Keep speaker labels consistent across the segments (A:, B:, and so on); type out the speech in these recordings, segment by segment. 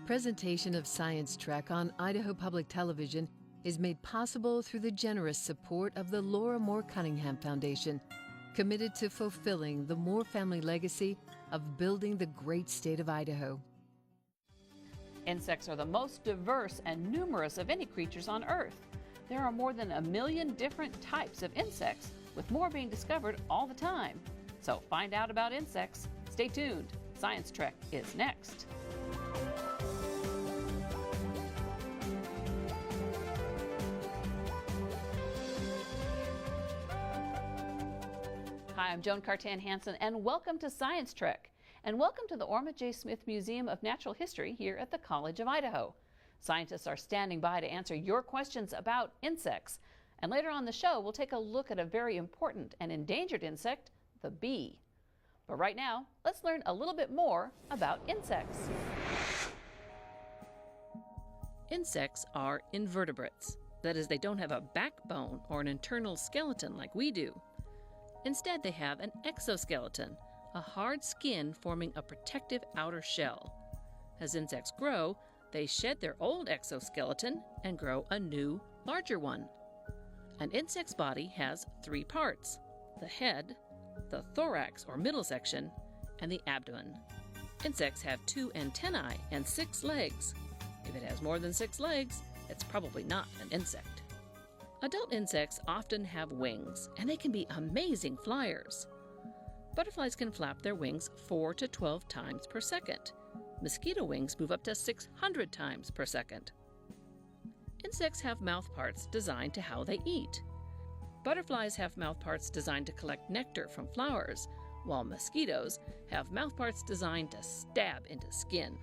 A: Presentation of Science Trek on Idaho Public Television is made possible through the generous support of the Laura Moore Cunningham Foundation, committed to fulfilling the Moore family legacy of building the great state of Idaho.
B: Insects are the most diverse and numerous of any creatures on Earth. There are more than 1 million different types of insects, with more being discovered all the time. So find out about insects. Stay tuned. Science Trek is next. Hi, I'm Joan Cartan Hansen, and welcome to Science Trek. And welcome to the Orma J. Smith Museum of Natural History here at the College of Idaho. Scientists are standing by to answer your questions about insects. And later on the show, we'll take a look at a very important and endangered insect, the bee. But right now, let's learn a little bit more about insects. Insects are invertebrates. That is, they don't have a backbone or an internal skeleton like we do. Instead, they have an exoskeleton, a hard skin forming a protective outer shell. As insects grow, they shed their old exoskeleton and grow a new, larger one. An insect's body has 3 parts: the head, the thorax or middle section, and the abdomen. Insects have 2 antennae and 6 legs. If it has more than 6 legs, it's probably not an insect. Adult insects often have wings, and they can be amazing flyers. Butterflies can flap their wings 4 to 12 times per second. Mosquito wings move up to 600 times per second. Insects have mouthparts designed to how they eat. Butterflies have mouthparts designed to collect nectar from flowers, while mosquitoes have mouthparts designed to stab into skin.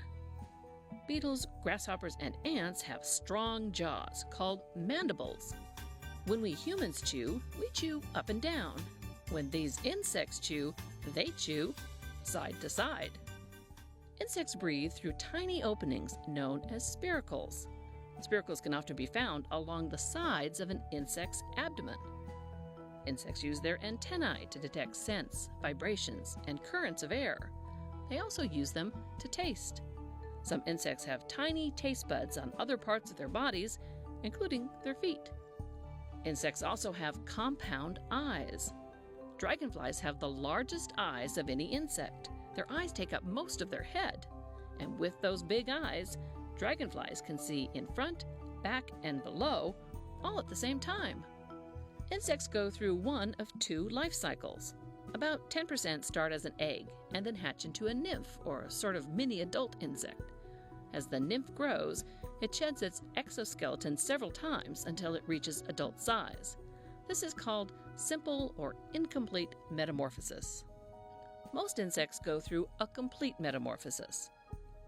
B: Beetles, grasshoppers, and ants have strong jaws called mandibles. When we humans chew, we chew up and down. When these insects chew, they chew side to side. Insects breathe through tiny openings known as spiracles. Spiracles can often be found along the sides of an insect's abdomen. Insects use their antennae to detect scents, vibrations, and currents of air. They also use them to taste. Some insects have tiny taste buds on other parts of their bodies, including their feet. Insects also have compound eyes. Dragonflies have the largest eyes of any insect. Their eyes take up most of their head. And with those big eyes, dragonflies can see in front, back, and below, all at the same time. Insects go through one of 2 life cycles. About 10% start as an egg and then hatch into a nymph, or a sort of mini adult insect. As the nymph grows, it sheds its exoskeleton several times until it reaches adult size. This is called simple or incomplete metamorphosis. Most insects go through a complete metamorphosis.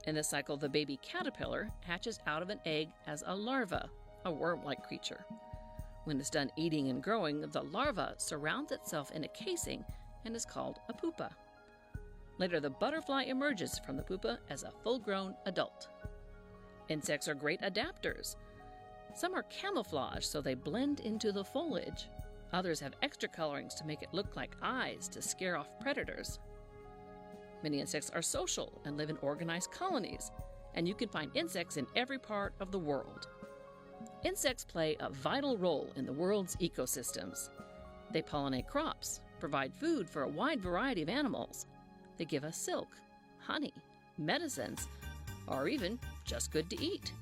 B: In this cycle, the baby caterpillar hatches out of an egg as a larva, a worm-like creature. When it's done eating and growing, the larva surrounds itself in a casing and is called a pupa. Later, the butterfly emerges from the pupa as a full-grown adult. Insects are great adapters. Some are camouflaged so they blend into the foliage. Others have extra colorings to make it look like eyes to scare off predators. Many insects are social and live in organized colonies, and you can find insects in every part of the world. Insects play a vital role in the world's ecosystems. They pollinate crops, provide food for a wide variety of animals. They give us silk, honey, medicines, or even just good to eat.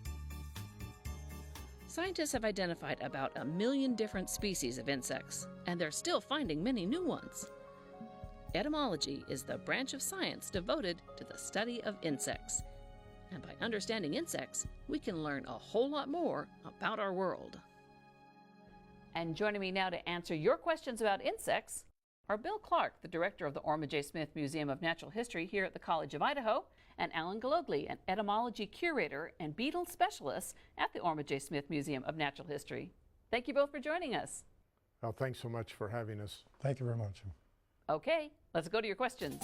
B: Scientists have identified about 1 million different species of insects, and they're still finding many new ones. Etymology is the branch of science devoted to the study of insects. And by understanding insects, we can learn a whole lot more about our world. And joining me now to answer your questions about insects are Bill Clark, the director of the Orma J. Smith Museum of Natural History here at the College of Idaho, and Alan Galogli, an entomology curator and beetle specialist at the Orma J. Smith Museum of Natural History. Thank you both for joining us.
C: Well, thanks so much for having us.
D: Thank you very much.
B: Okay, let's go to your questions.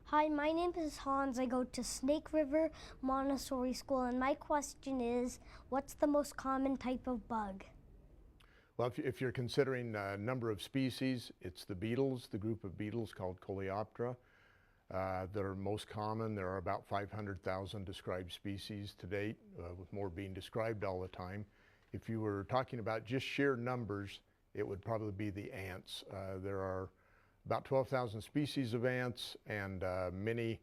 E: Hi, my name is Hans. I go to Snake River Montessori School, and my question is, what's the most common type of bug?
C: Well, if you're considering a number of species, it's the beetles, the group of beetles called Coleoptera. that are most common. There are about 500,000 described species to date, with more being described all the time. If you were talking about just sheer numbers, it would probably be the ants. There are about 12,000 species of ants, and many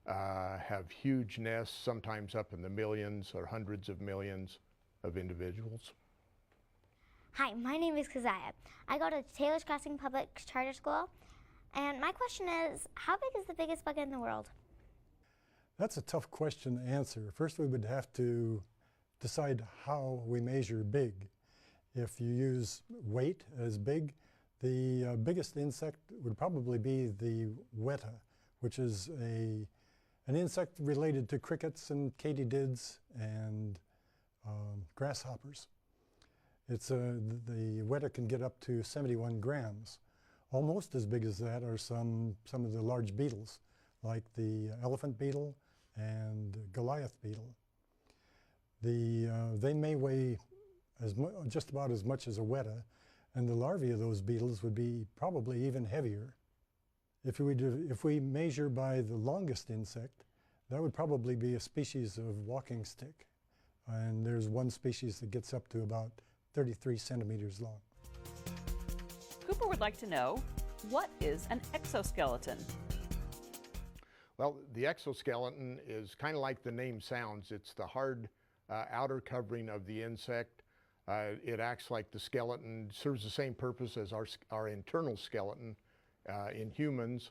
C: have huge nests, sometimes up in the millions or hundreds of millions of individuals.
D: Hi, my name is Keziah. I go to Taylor's Crossing Public Charter School, and my question is, how big is the biggest bug in the world?
F: That's a tough question to answer. First, we would have to decide how we measure big. If you use weight as big, the biggest insect would probably be the weta, which is an insect related to crickets and katydids and grasshoppers. The weta can get up to 71 grams. Almost as big as that are some of the large beetles, like the elephant beetle and Goliath beetle. They may weigh just about as much as a weta, and the larvae of those beetles would be probably even heavier. If we measure by the longest insect, that would probably be a species of walking stick, and there's one species that gets up to about 33 centimeters long.
G: Cooper would like to know, what is an exoskeleton?
C: Well, the exoskeleton is kind of like the name sounds. It's the hard outer covering of the insect. It acts like the skeleton, serves the same purpose as our internal skeleton in humans.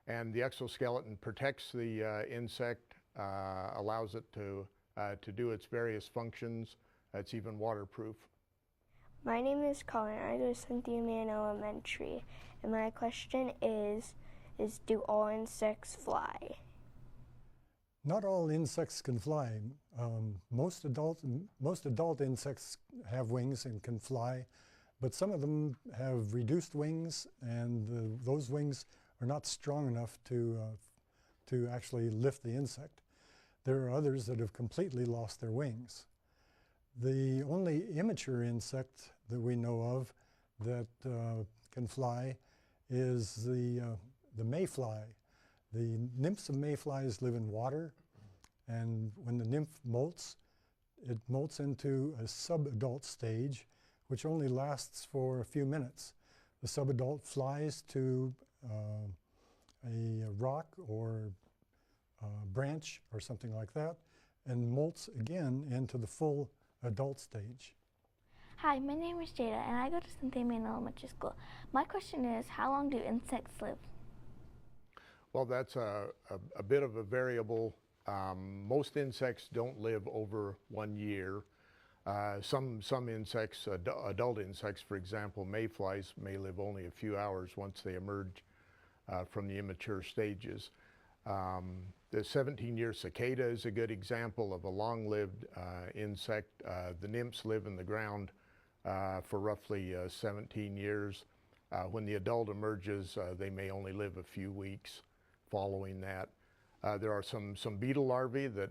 C: And the exoskeleton protects the insect, allows it to do its various functions. It's even waterproof.
H: My name is Colin. I go to Cynthia Mann Elementary, and my question is do all insects fly?
F: Not all insects can fly. Most adult insects have wings and can fly, but some of them have reduced wings, and those wings are not strong enough to actually lift the insect. There are others that have completely lost their wings. The only immature insect that we know of that can fly is the mayfly. The nymphs of mayflies live in water, and when the nymph molts, it molts into a subadult stage, which only lasts for a few minutes. The subadult flies to a rock or branch or something like that, and molts again into the full adult stage.
H: Hi, my name is Jada, and I go to Cynthia Mann Elementary School. My question is, how long do insects live?
C: Well, that's a bit of a variable. Most insects don't live over 1 year. Some insects, adult insects, for example, mayflies, may live only a few hours once they emerge from the immature stages. The 17-year cicada is a good example of a long-lived insect. The nymphs live in the ground for roughly 17 years. When the adult emerges, they may only live a few weeks following that. There are some beetle larvae that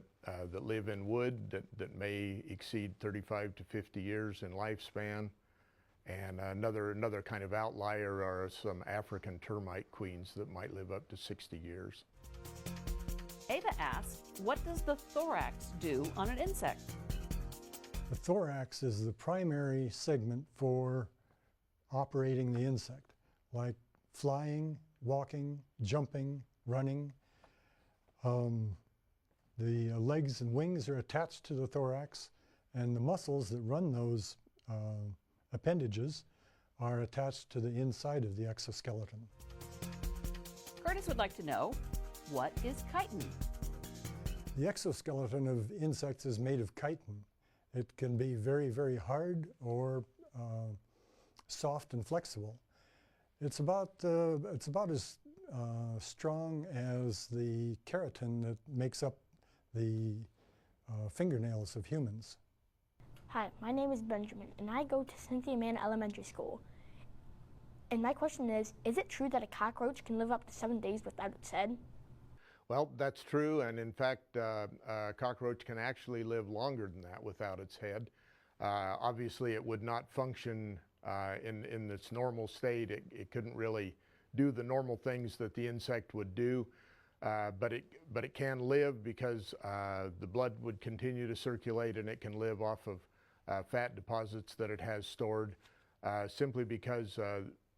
C: live in wood that may exceed 35 to 50 years in lifespan. And another kind of outlier are some African termite queens that might live up to 60 years.
G: Ava asks, what does the thorax do on an insect?
F: The thorax is the primary segment for operating the insect, like flying, walking, jumping, running. The legs and wings are attached to the thorax, and the muscles that run those appendages are attached to the inside of the exoskeleton.
G: Curtis would like to know, what is chitin?
F: The exoskeleton of insects is made of chitin. It can be very, very hard or soft and flexible. It's about as strong as the keratin that makes up the fingernails of humans.
H: Hi, my name is Benjamin, and I go to Cynthia Mann Elementary School. And my question is it true that a cockroach can live up to 7 days without its head?
C: Well, that's true, and in fact, a cockroach can actually live longer than that without its head. Obviously, it would not function in its normal state. It couldn't really do the normal things that the insect would do. but it can live because the blood would continue to circulate, and it can live off of fat deposits that it has stored, simply because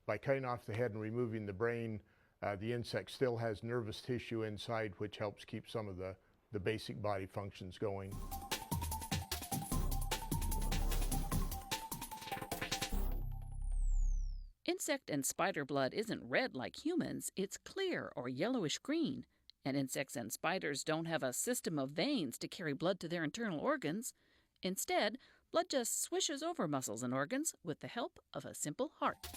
C: by cutting off the head and removing the brain, the insect still has nervous tissue inside, which helps keep some of the basic body functions going.
B: Insect and spider blood isn't red like humans, it's clear or yellowish green. And insects and spiders don't have a system of veins to carry blood to their internal organs. Instead, blood just swishes over muscles and organs with the help of a simple heart.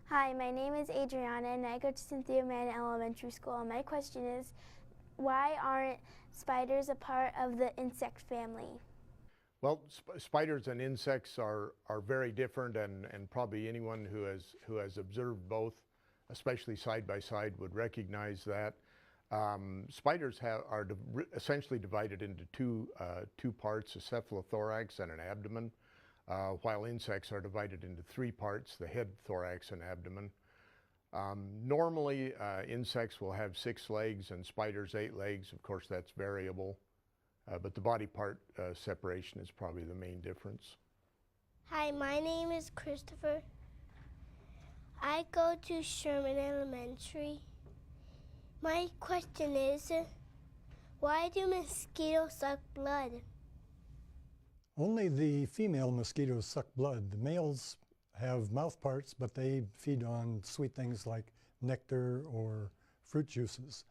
I: Hi, my name is Adriana and I go to Cynthia Mann Elementary School. My question is, why aren't spiders a part of the insect family?
C: Well, spiders and insects are very different, and probably anyone who has observed both, especially side by side, would recognize that. Spiders are essentially divided into two parts, a cephalothorax and an abdomen, while insects are divided into three parts, the head, thorax, and abdomen. Normally, insects will have 6 legs and spiders 8 legs. Of course, that's variable. But the body part separation is probably the main difference.
J: Hi, my name is Christopher. I go to Sherman Elementary. My question is, why do mosquitoes suck blood?
F: Only the female mosquitoes suck blood. The males have mouth parts, but they feed on sweet things like nectar or fruit juices.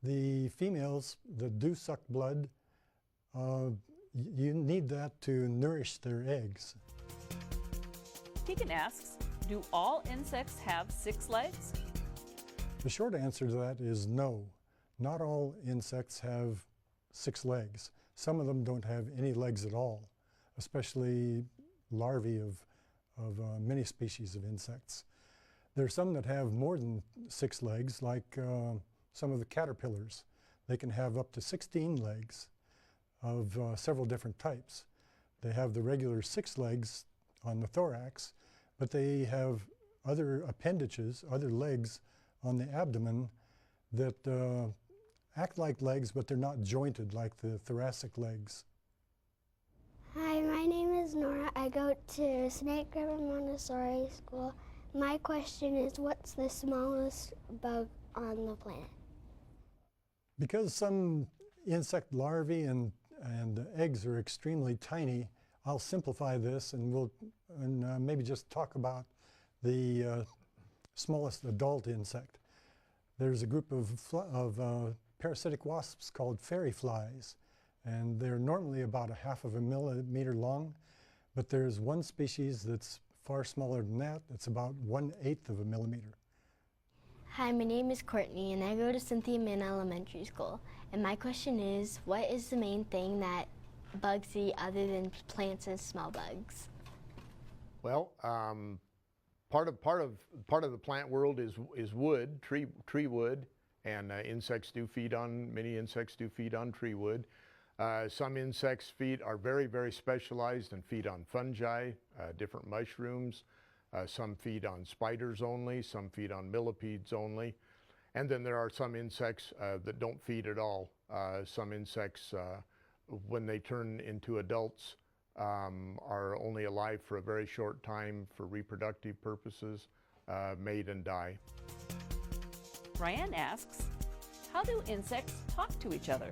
F: The females that do suck blood, you need that to nourish their eggs.
G: Keegan asks, do all insects have 6 legs?
F: The short answer to that is no. Not all insects have 6 legs. Some of them don't have any legs at all, especially larvae of many species of insects. There are some that have more than 6 legs, like some of the caterpillars. They can have up to 16 legs of several different types. They have the regular 6 legs on the thorax, but they have other appendages, other legs on the abdomen that act like legs, but they're not jointed like the thoracic legs.
J: Hi, my name is Nora. I go to Snake River Montessori School. My question is, what's the smallest bug on the planet?
F: Because some insect larvae and eggs are extremely tiny, I'll simplify this and maybe just talk about the smallest adult insect. There's a group of parasitic wasps called fairy flies, and they're normally about 1/2 millimeter long, but there's one species that's far smaller than that. It's about 1/8 millimeter.
I: Hi, my name is Courtney and I go to Cynthia Mann Elementary School. And my question is, what is the main thing that bugs eat other than plants and small bugs?
C: Well, part of the plant world is wood, tree wood, and many insects do feed on tree wood. Some insects are very, very specialized and feed on fungi, different mushrooms. Some feed on spiders only, some feed on millipedes only. And then there are some insects that don't feed at all. Some insects, when they turn into adults, are only alive for a very short time for reproductive purposes, mate and die.
G: Ryan asks, how do insects talk to each other?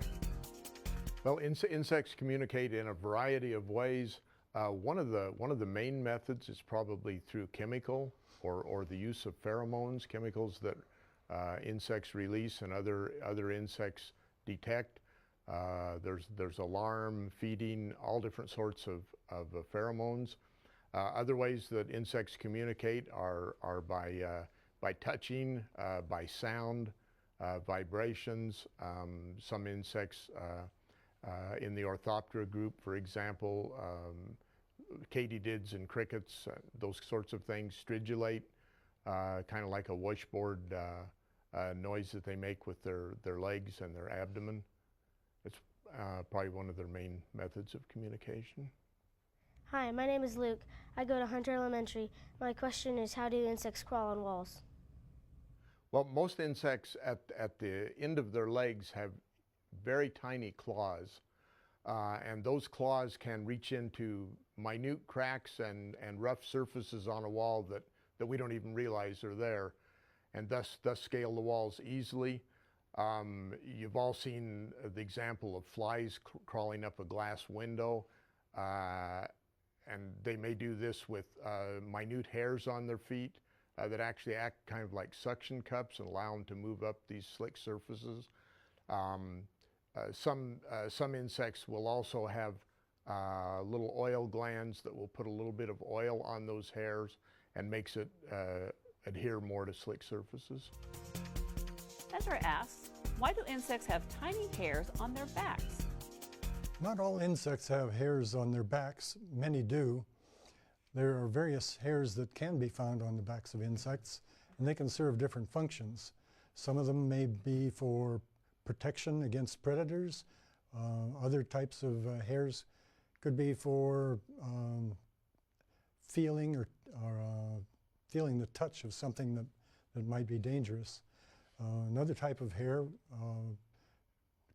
C: Well, insects communicate in a variety of ways. One of the main methods is probably through chemical or the use of pheromones, chemicals that insects release and other insects detect. There's alarm, feeding, all different sorts of pheromones. Other ways that insects communicate are by touching, by sound, vibrations. Some insects in the Orthoptera group, for example, katydids and crickets, those sorts of things stridulate, kind of like a washboard noise that they make with their legs and their abdomen. It's probably one of their main methods of communication.
K: Hi, my name is Luke. I go to Hunter Elementary. My question is, how do insects crawl on walls?
C: Well, most insects at the end of their legs have very tiny claws. And those claws can reach into minute cracks and rough surfaces on a wall that we don't even realize are there, and thus scale the walls easily. You've all seen the example of flies crawling up a glass window, and they may do this with minute hairs on their feet that actually act kind of like suction cups and allow them to move up these slick surfaces. Some insects will also have little oil glands that will put a little bit of oil on those hairs and makes it adhere more to slick surfaces.
G: Ezra asks, why do insects have tiny hairs on their backs?
F: Not all insects have hairs on their backs. Many do. There are various hairs that can be found on the backs of insects, and they can serve different functions. Some of them may be for protection against predators. Other types of hairs could be for feeling or feeling the touch of something that might be dangerous. Another type of hair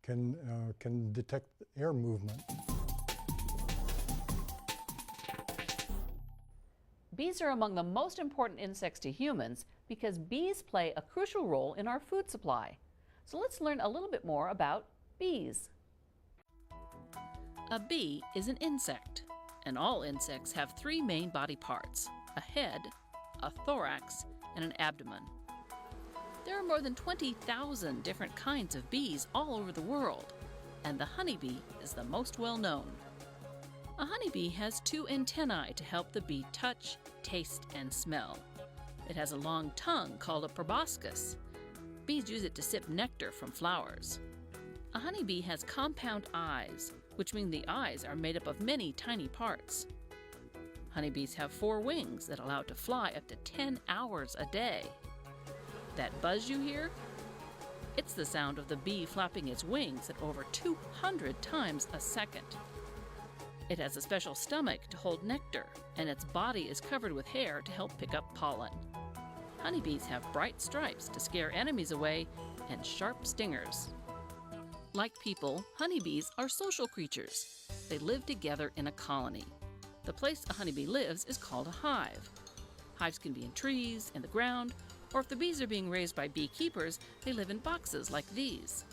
F: can detect air movement.
G: Bees are among the most important insects to humans because bees play a crucial role in our food supply. So let's learn a little bit more about bees.
B: A bee is an insect, and all insects have three main body parts: a head, a thorax, and an abdomen. There are more than 20,000 different kinds of bees all over the world, and the honeybee is the most well known. A honeybee has two antennae to help the bee touch, taste, and smell. It has a long tongue called a proboscis. Bees use it to sip nectar from flowers. A honeybee has compound eyes, which mean the eyes are made up of many tiny parts. Honeybees have 4 wings that allow it to fly up to 10 hours a day. That buzz you hear? It's the sound of the bee flapping its wings at over 200 times a second. It has a special stomach to hold nectar, and its body is covered with hair to help pick up pollen. Honeybees have bright stripes to scare enemies away and sharp stingers. Like people, honeybees are social creatures. They live together in a colony. The place a honeybee lives is called a hive. Hives can be in trees, in the ground, or if the bees are being raised by beekeepers, they live in boxes like these.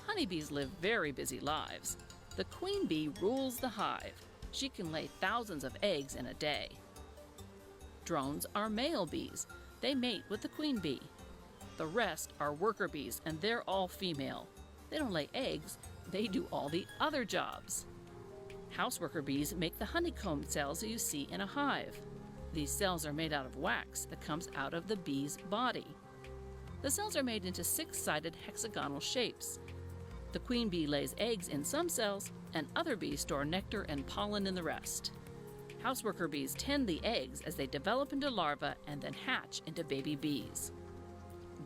B: Honeybees live very busy lives. The queen bee rules the hive. She can lay thousands of eggs in a day. Drones are male bees. They mate with the queen bee. The rest are worker bees, and they're all female. They don't lay eggs, they do all the other jobs. Houseworker bees make the honeycomb cells that you see in a hive. These cells are made out of wax that comes out of the bee's body. The cells are made into 6-sided hexagonal shapes. The queen bee lays eggs in some cells, and other bees store nectar and pollen in the rest. Houseworker bees tend the eggs as they develop into larvae and then hatch into baby bees.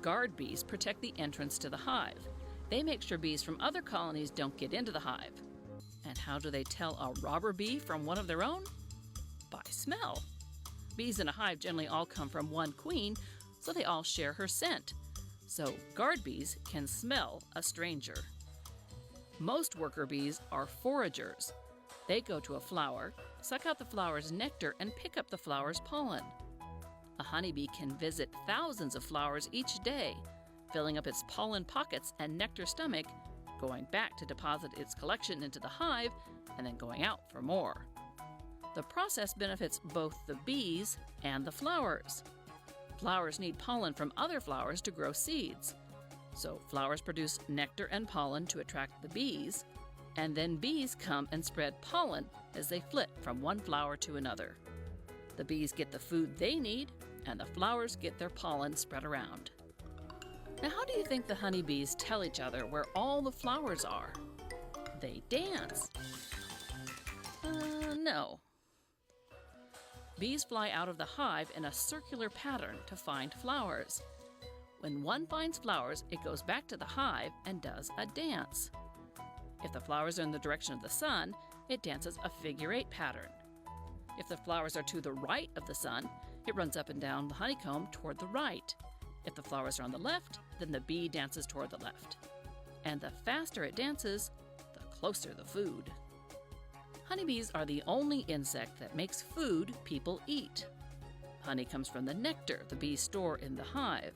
B: Guard bees protect the entrance to the hive. They make sure bees from other colonies don't get into the hive. And how do they tell a robber bee from one of their own? By smell. Bees in a hive generally all come from one queen, so they all share her scent. So guard bees can smell a stranger. Most worker bees are foragers. They go to a flower, suck out the flower's nectar, and pick up the flower's pollen. A honeybee can visit thousands of flowers each day, filling up its pollen pockets and nectar stomach, going back to deposit its collection into the hive, and then going out for more. The process benefits both the bees and the flowers. Flowers need pollen from other flowers to grow seeds. So flowers produce nectar and pollen to attract the bees, and then bees come and spread pollen as they flit from one flower to another. The bees get the food they need, and the flowers get their pollen spread around. Now, how do you think the honeybees tell each other where all the flowers are? They dance. No. Bees fly out of the hive in a circular pattern to find flowers. When one finds flowers, it goes back to the hive and does a dance. If the flowers are in the direction of the sun, it dances a figure-8 pattern. If the flowers are to the right of the sun, it runs up and down the honeycomb toward the right. If the flowers are on the left, then the bee dances toward the left. And the faster it dances, the closer the food. Honeybees are the only insect that makes food people eat. Honey comes from the nectar the bees store in the hive.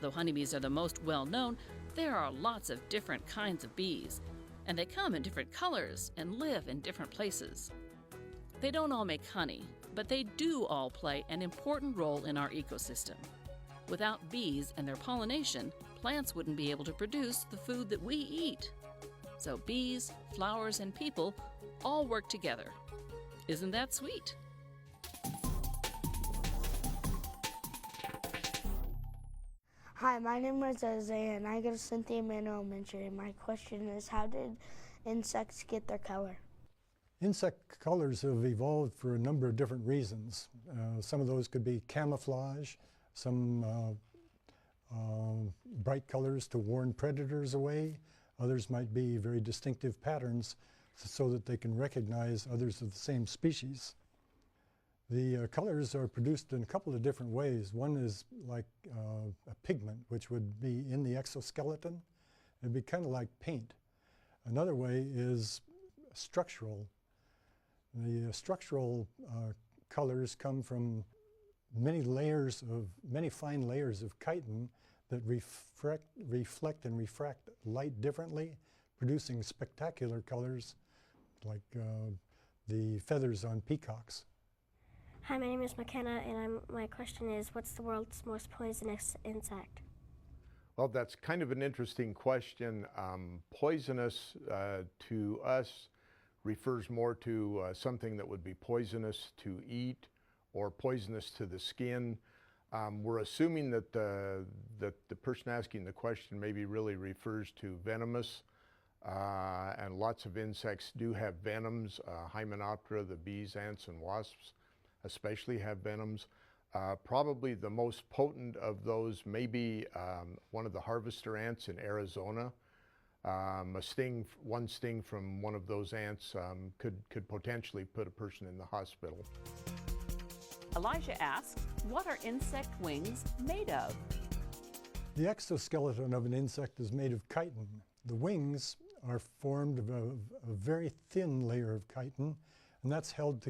B: Though honeybees are the most well-known, there are lots of different kinds of bees, and they come in different colors and live in different places. They don't all make honey, but they do all play an important role in our ecosystem. Without bees and their pollination, plants wouldn't be able to produce the food that we eat. So bees, flowers, and people all work together. Isn't that sweet?
H: Hi, my name is Isaiah, and I go to Cynthia Mann Elementary. And my question is, how did insects get their color?
F: Insect colors have evolved for a number of different reasons. Some of those could be camouflage, some bright colors to warn predators away. Others might be very distinctive patterns so that they can recognize others of the same species. The colors are produced in a couple of different ways. One is like a pigment, which would be in the exoskeleton. It'd be kind of like paint. Another way is structural. The structural colors come from many fine layers of chitin that reflect and refract light differently, producing spectacular colors like the feathers on peacocks.
K: Hi, my name is McKenna, and my question is, what's the world's most poisonous insect?
C: Well, that's kind of an interesting question. Poisonous to us refers more to something that would be poisonous to eat or poisonous to the skin. We're assuming that the person asking the question maybe really refers to venomous, and lots of insects do have venoms. Hymenoptera, the bees, ants, and wasps especially have venoms. Probably the most potent of those may be one of the harvester ants in Arizona. One sting from one of those ants could potentially put a person in the hospital.
G: Elijah asks, what are insect wings made of?
F: The exoskeleton of an insect is made of chitin. The wings are formed of a very thin layer of chitin, and that's held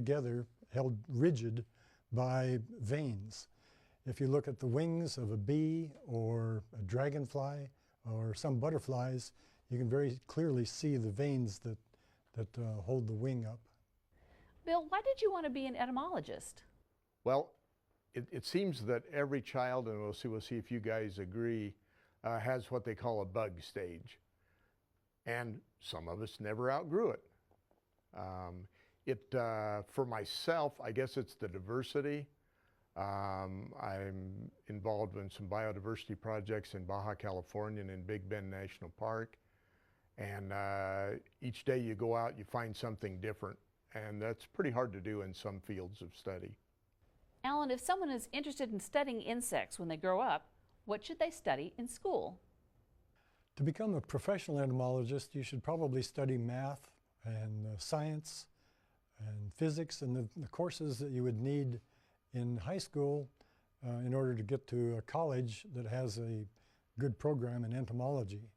F: rigid by veins. If you look at the wings of a bee or a dragonfly or some butterflies, you can very clearly see the veins that hold the wing up.
G: Bill, why did you want to be an entomologist?
C: Well, it seems that every child, and we'll see if you guys agree, has what they call a bug stage. And some of us never outgrew it. For myself, I guess it's the diversity. I'm involved in some biodiversity projects in Baja California and in Big Bend National Park. And each day you go out, you find something different. And that's pretty hard to do in some fields of study.
G: Alan, if someone is interested in studying insects when they grow up, what should they study in school?
F: To become a professional entomologist, you should probably study math and science and physics and the courses that you would need in high school in order to get to a college that has a good program in entomology.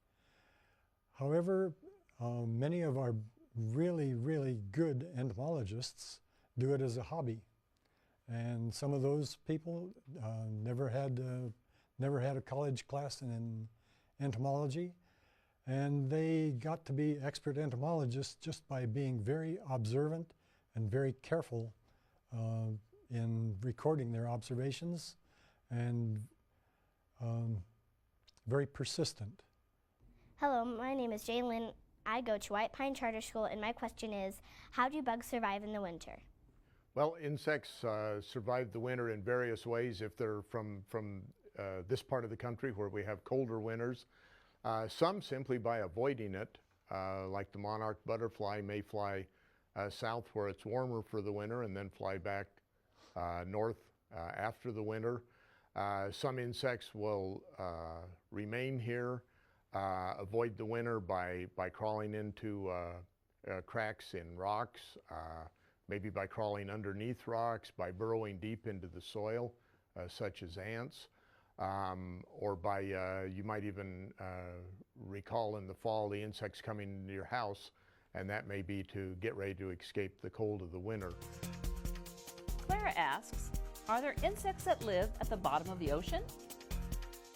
F: However, many of our really, really good entomologists do it as a hobby. And some of those people never had a college class in entomology, and they got to be expert entomologists just by being very observant and very careful in recording their observations and very persistent.
D: Hello, my name is Jalen. I go to White Pine Charter School, and my question is, how do bugs survive in the winter?
C: Well, insects survive the winter in various ways if they're from this part of the country where we have colder winters. Some simply by avoiding it, like the monarch butterfly may fly south where it's warmer for the winter and then fly back north after the winter. Some insects will remain here, avoid the winter by crawling into cracks in rocks, maybe by crawling underneath rocks, by burrowing deep into the soil, such as ants, or by, you might even recall in the fall the insects coming into your house, and that may be to get ready to escape the cold of the winter.
G: Clara asks, are there insects that live at the bottom of the ocean?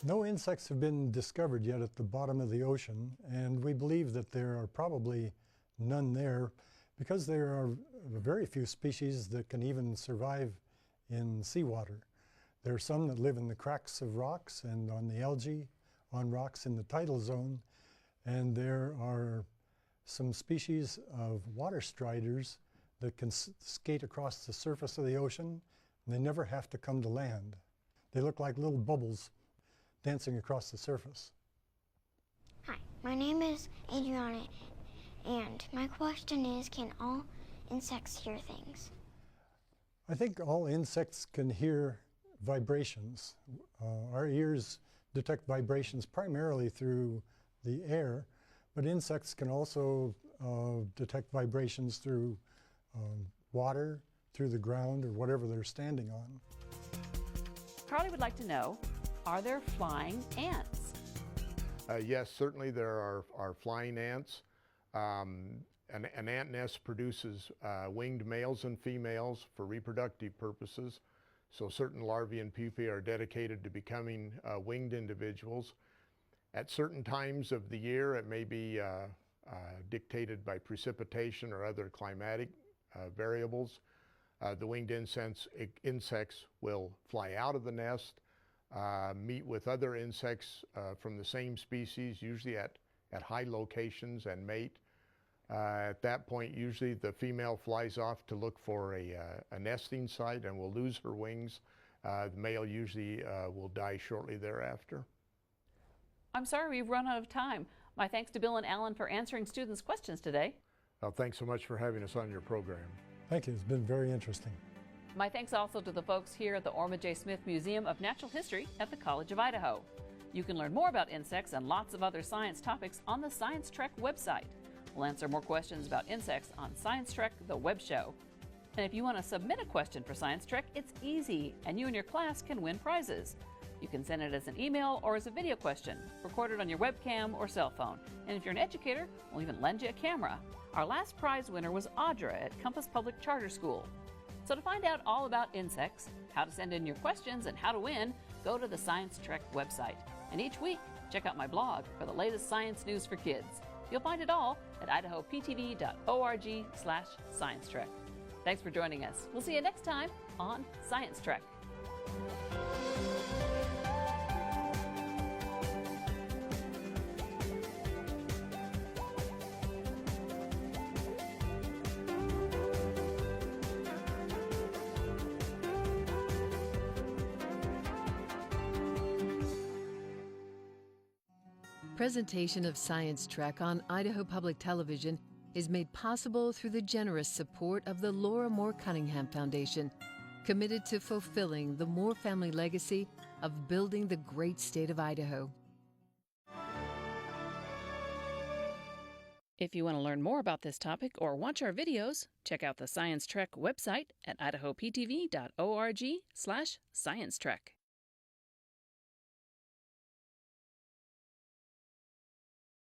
F: No insects have been discovered yet at the bottom of the ocean, and we believe that there are probably none there because there are very few species that can even survive in seawater. There are some that live in the cracks of rocks and on the algae on rocks in the tidal zone, and there are some species of water striders that can skate across the surface of the ocean, and they never have to come to land. They look like little bubbles dancing across the surface.
J: Hi, my name is Adriana, and my question is, can all insects hear things?
F: I think all insects can hear vibrations. Our ears detect vibrations primarily through the air, but insects can also detect vibrations through water, through the ground, or whatever they're standing on.
G: Carly would like to know, are there flying ants?
C: Yes, certainly there are flying ants. An ant nest produces winged males and females for reproductive purposes. So certain larvae and pupae are dedicated to becoming winged individuals. At certain times of the year, it may be dictated by precipitation or other climatic variables. The winged insects will fly out of the nest, meet with other insects from the same species, usually at high locations, and mate. At that point, usually the female flies off to look for a nesting site and will lose her wings. The male usually will die shortly thereafter.
G: I'm sorry we've run out of time. My thanks to Bill and Alan for answering students' questions today.
C: Well, thanks so much for having us on your program.
F: Thank you. It's been very interesting.
G: My thanks also to the folks here at the Orma J. Smith Museum of Natural History at the College of Idaho. You can learn more about insects and lots of other science topics on the Science Trek website. We'll answer more questions about insects on Science Trek, the web show. And if you want to submit a question for Science Trek, it's easy, and you and your class can win prizes. You can send it as an email or as a video question, recorded on your webcam or cell phone. And if you're an educator, we'll even lend you a camera. Our last prize winner was Audra at Compass Public Charter School. So to find out all about insects, how to send in your questions, and how to win, go to the Science Trek website. And each week, check out my blog for the latest science news for kids. You'll find it all at idahoptv.org/science-trek. Thanks for joining us. We'll see you next time on Science Trek.
A: Presentation of Science Trek on Idaho Public Television is made possible through the generous support of the Laura Moore Cunningham Foundation, committed to fulfilling the Moore family legacy of building the great state of Idaho.
B: If you want to learn more about this topic or watch our videos, check out the Science Trek website at idahoptv.org/science-trek.